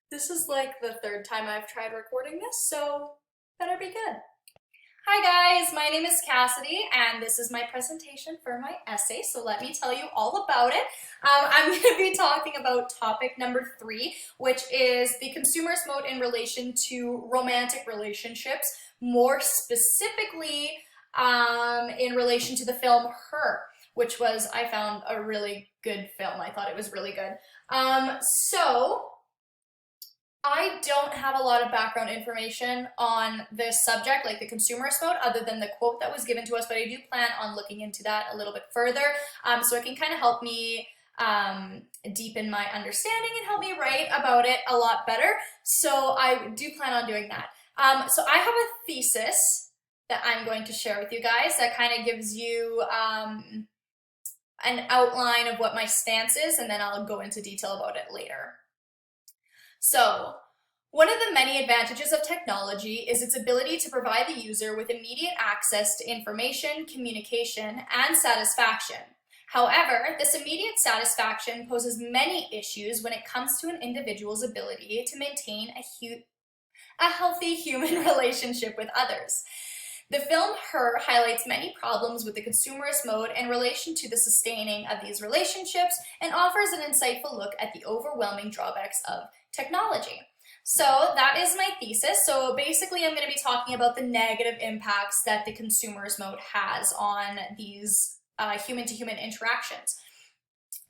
This is like the third time I've tried recording this, so better be good. Hi guys, my name is Cassidy and this is my presentation for my essay, so let me tell you all about it. I'm going to be talking about topic number 3, which is the consumerist mode in relation to romantic relationships, more specifically in relation to the film Her, which was, I found, a really good film. I thought it was really good. So I don't have a lot of background information on this subject, like the consumerist mode, other than the quote that was given to us, but I do plan on looking into that a little bit further, so it can kind of help me deepen my understanding and help me write about it a lot better. So I do plan on doing that. So I have a thesis that I'm going to share with you guys that kind of gives you an outline of what my stance is, and then I'll go into detail about it later. So, one of the many advantages of technology is its ability to provide the user with immediate access to information, communication, and satisfaction. However, this immediate satisfaction poses many issues when it comes to an individual's ability to maintain a healthy human relationship with others. The film Her highlights many problems with the consumerist mode in relation to the sustaining of these relationships and offers an insightful look at the overwhelming drawbacks of technology. So that is my thesis. So basically I'm going to be talking about the negative impacts that the consumerist mode has on these human-to-human interactions.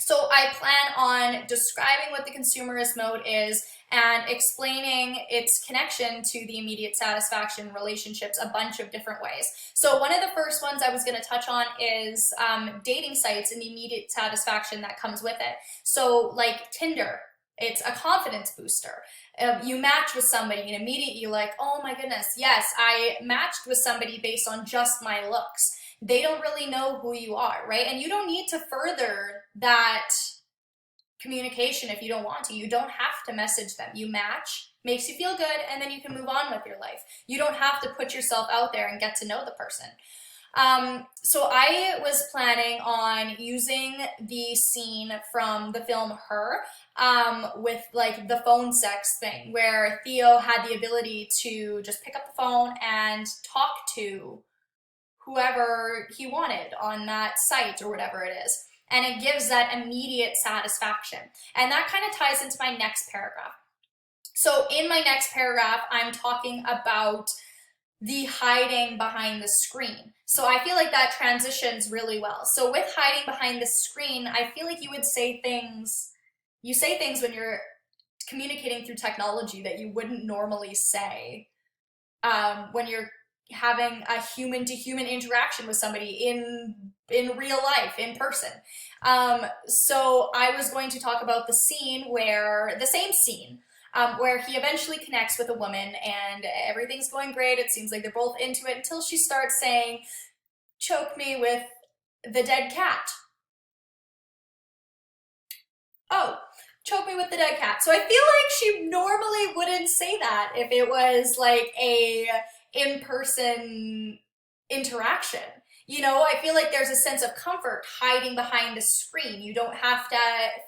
So I plan on describing what the consumerist mode is and explaining its connection to the immediate satisfaction relationships a bunch of different ways. So one of the first ones I was going to touch on is dating sites and the immediate satisfaction that comes with it. So like Tinder, it's a confidence booster. You match with somebody and immediately you're like, oh my goodness, yes, I matched with somebody based on just my looks. They don't really know who you are, right? And you don't need to further that communication if you don't want to. You don't have to message them. You match, makes you feel good, and then you can move on with your life. You don't have to put yourself out there and get to know the person. So I was planning on using the scene from the film Her with like the phone sex thing, where Theo had the ability to just pick up the phone and talk to whoever he wanted on that site or whatever it is. And it gives that immediate satisfaction. And that kind of ties into my next paragraph. So in my next paragraph, I'm talking about the hiding behind the screen. So I feel like that transitions really well. So with hiding behind the screen, I feel like you would say things, you say things when you're communicating through technology that you wouldn't normally say when you're having a human-to-human interaction with somebody in real life, in person. So I was going to talk about the scene where, the same scene, where he eventually connects with a woman and everything's going great. It seems like they're both into it until she starts saying, choke me with the dead cat. Oh, choke me with the dead cat. So I feel like she normally wouldn't say that if it was like a in-person interaction. You know, I feel like there's a sense of comfort hiding behind a screen. You don't have to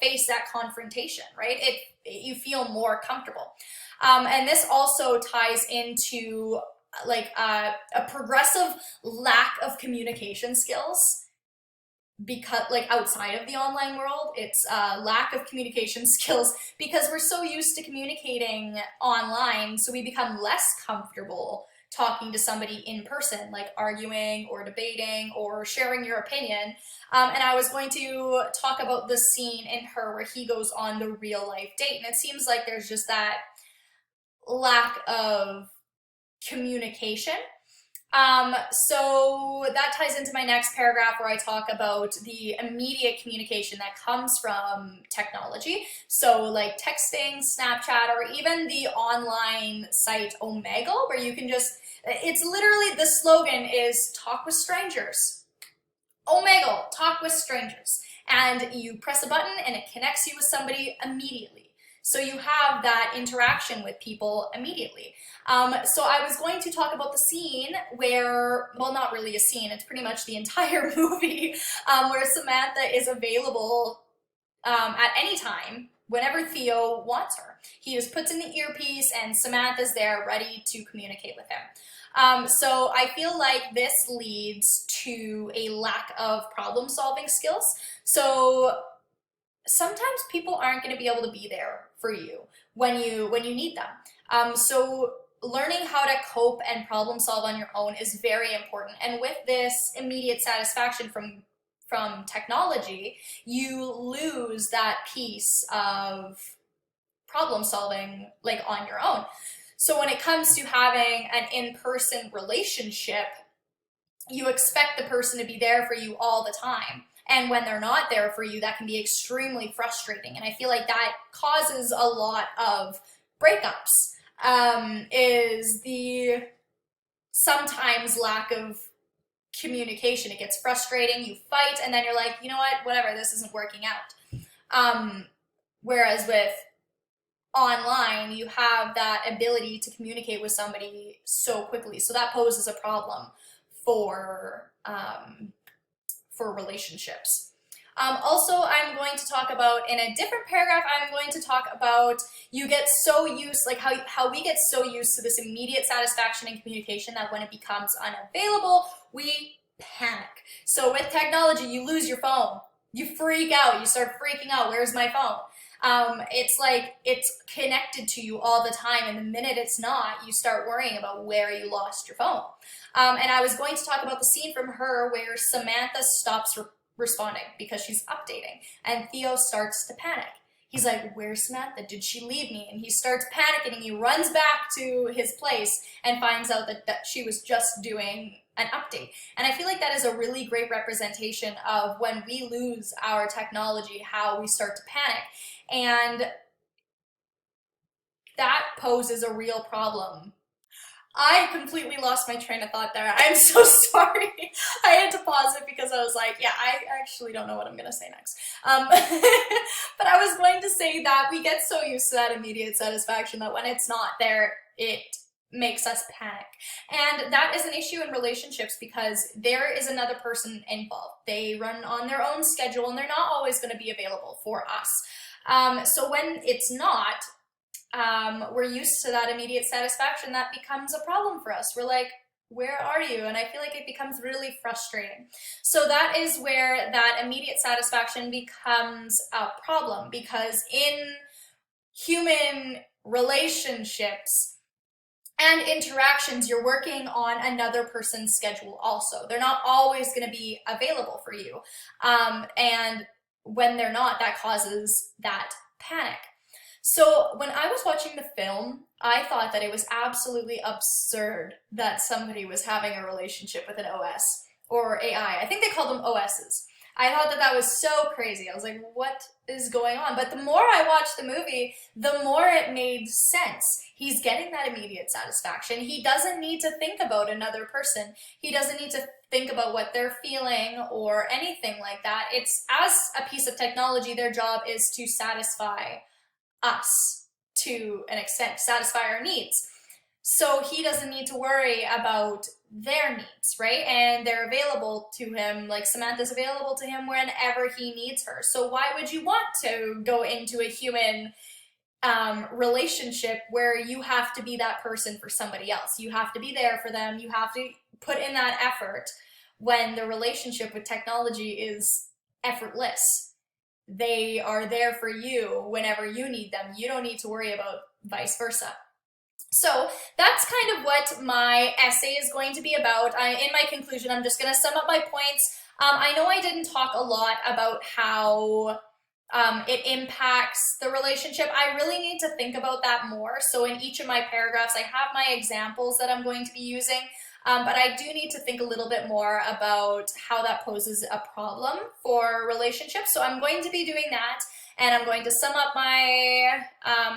face that confrontation, right? You feel more comfortable. And this also ties into like a progressive lack of communication skills, because like outside of the online world, it's lack of communication skills because we're so used to communicating online, so we become less comfortable talking to somebody in person, like arguing or debating or sharing your opinion. And I was going to talk about the scene in Her where he goes on the real life date, and it seems like there's just that lack of communication. So that ties into my next paragraph where I talk about the immediate communication that comes from technology. So like texting, Snapchat, or even the online site Omegle, where you can just, it's literally, the slogan is talk with strangers. Omegle, talk with strangers. And you press a button and it connects you with somebody immediately. So you have that interaction with people immediately. So I was going to talk about the scene where, well, not really a scene, it's pretty much the entire movie, where Samantha is available at any time whenever Theo wants her. He just puts in the earpiece and Samantha's there ready to communicate with him. So I feel like this leads to a lack of problem-solving skills. So sometimes people aren't going to be able to be there for you when you need them. So learning how to cope and problem solve on your own is very important. And with this immediate satisfaction from technology, you lose that piece of problem solving like on your own. So when it comes to having an in-person relationship, you expect the person to be there for you all the time. And when they're not there for you, that can be extremely frustrating. And I feel like that causes a lot of breakups, is the sometimes lack of communication. It gets frustrating, you fight, and then you're like, you know what, whatever, this isn't working out. Whereas with online, you have that ability to communicate with somebody so quickly. So that poses a problem for relationships. Also, I'm going to talk about, in a different paragraph, I'm going to talk about you get so used, like how we get so used to this immediate satisfaction and communication that when it becomes unavailable, we panic. So with technology, you lose your phone. You freak out. You start freaking out. Where's my phone? It's like it's connected to you all the time, and the minute it's not, you start worrying about where you lost your phone. And I was going to talk about the scene from Her where Samantha stops responding because she's updating, and Theo starts to panic. He's like, where's Samantha? Did she leave me? And he starts panicking, and he runs back to his place and finds out that she was just doing an update. And I feel like that is a really great representation of when we lose our technology, how we start to panic. And that poses a real problem. I completely lost my train of thought there. I'm so sorry. I had to pause it because I was like, yeah, I actually don't know what I'm going to say next. But I was going to say that we get so used to that immediate satisfaction that when it's not there, it makes us panic. And that is an issue in relationships because there is another person involved. They run on their own schedule and they're not always going to be available for us. So when it's not, we're used to that immediate satisfaction. That becomes a problem for us. We're like, where are you? And I feel like it becomes really frustrating. So that is where that immediate satisfaction becomes a problem, because in human relationships and interactions, you're working on another person's schedule also. They're not always going to be available for you. And when they're not, that causes that panic. So when I was watching the film, I thought that it was absolutely absurd that somebody was having a relationship with an OS or AI. I think they called them OSs. I thought that that was so crazy. I was like, what is going on? But the more I watched the movie, the more it made sense. He's getting that immediate satisfaction. He doesn't need to think about another person. He doesn't need to think about what they're feeling or anything like that. It's, as a piece of technology, their job is to satisfy us to an extent, satisfy our needs. So he doesn't need to worry about their needs, right? And they're available to him, like Samantha's available to him whenever he needs her. So why would you want to go into a human relationship where you have to be that person for somebody else? You have to be there for them. You have to put in that effort when the relationship with technology is effortless. They are there for you whenever you need them. You don't need to worry about vice versa. So that's kind of what my essay is going to be about. In my conclusion, I'm just going to sum up my points. I know I didn't talk a lot about how it impacts the relationship. I really need to think about that more. So in each of my paragraphs, I have my examples that I'm going to be using. But I do need to think a little bit more about how that poses a problem for relationships. So I'm going to be doing that, and I'm going to sum up my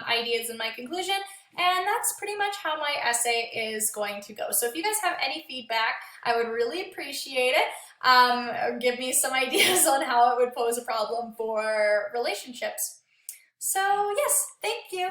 ideas in my conclusion, and that's pretty much how my essay is going to go. So if you guys have any feedback, I would really appreciate it. Give me some ideas on how it would pose a problem for relationships. So yes, thank you.